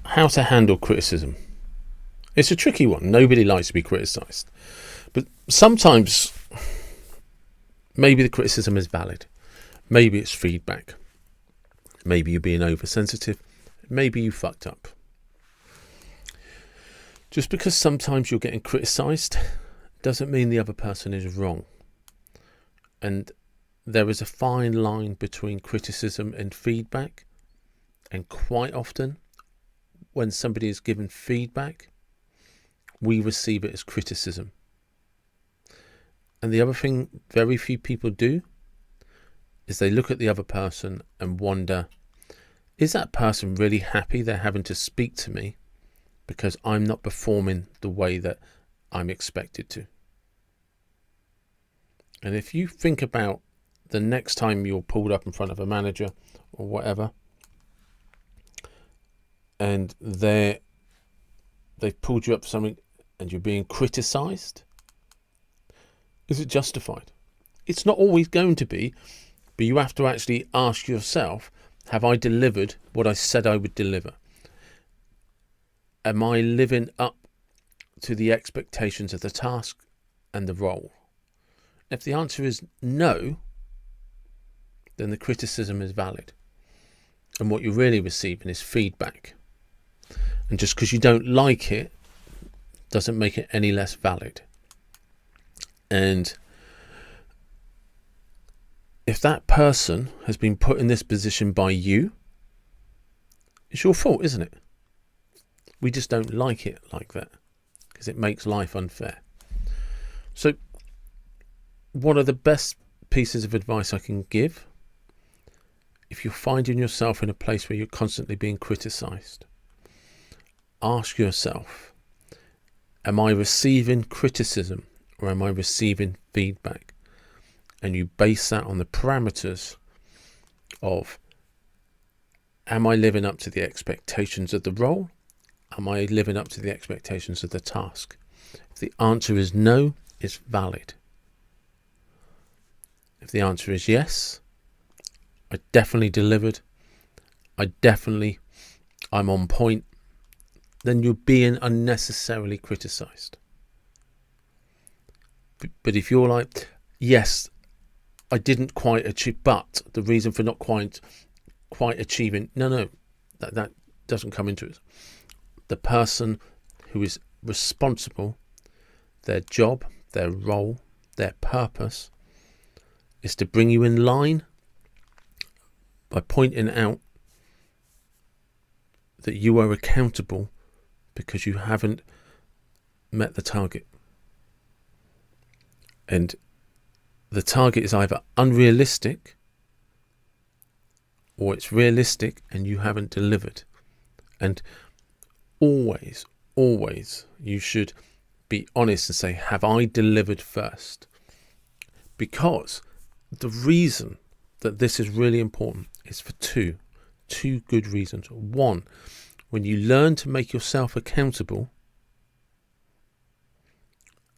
how to handle criticism. It's a tricky one. Nobody likes to be criticised. But sometimes maybe the criticism is valid. Maybe it's feedback. Maybe you're being oversensitive. Maybe you fucked up. Just because sometimes you're getting criticised doesn't mean the other person is wrong. And there is a fine line between criticism and feedback. And quite often, when somebody is given feedback, we receive it as criticism. And the other thing very few people do is they look at the other person and wonder, is that person really happy they're having to speak to me because I'm not performing the way that I'm expected to? And if you think about the next time you're pulled up in front of a manager or whatever, and they've pulled you up for something and you're being criticised, is it justified? It's not always going to be, but you have to actually ask yourself, have I delivered what I said I would deliver? Am I living up to the expectations of the task and the role? If the answer is no, then the criticism is valid. And what you're really receiving is feedback. And just because you don't like it doesn't make it any less valid. And if that person has been put in this position by you, it's your fault, isn't it? We just don't like it like that because it makes life unfair. So one of the best pieces of advice I can give, if you're finding yourself in a place where you're constantly being criticised, ask yourself, am I receiving criticism or am I receiving feedback? And you base that on the parameters of, am I living up to the expectations of the role? Am I living up to the expectations of the task? If the answer is no, it's valid. If the answer is yes, I definitely delivered, I'm on point, then you're being unnecessarily criticised. But if you're like, yes, I didn't quite achieve, but the reason for not quite achieving, no, that doesn't come into it. The person who is responsible, their job, their role, their purpose is to bring you in line by pointing out that you are accountable because you haven't met the target. And the target is either unrealistic or it's realistic and you haven't delivered. And always you should be honest and say, have I delivered first? Because the reason that this is really important is for two good reasons. One, when you learn to make yourself accountable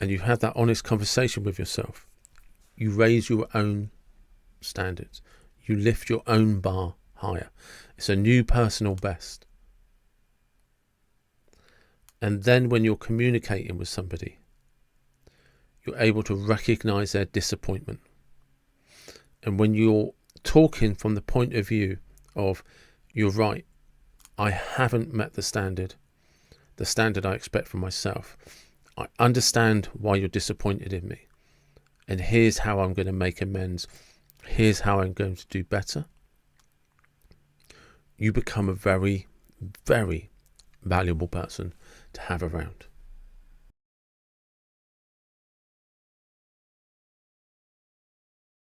and you have that honest conversation with yourself, you raise your own standards. You lift your own bar higher. It's a new personal best. And then when you're communicating with somebody, you're able to recognize their disappointment. And when you're talking from the point of view of, you're right, I haven't met the standard I expect from myself. I understand why you're disappointed in me. And here's how I'm going to make amends. Here's how I'm going to do better. You become a very, very valuable person to have around.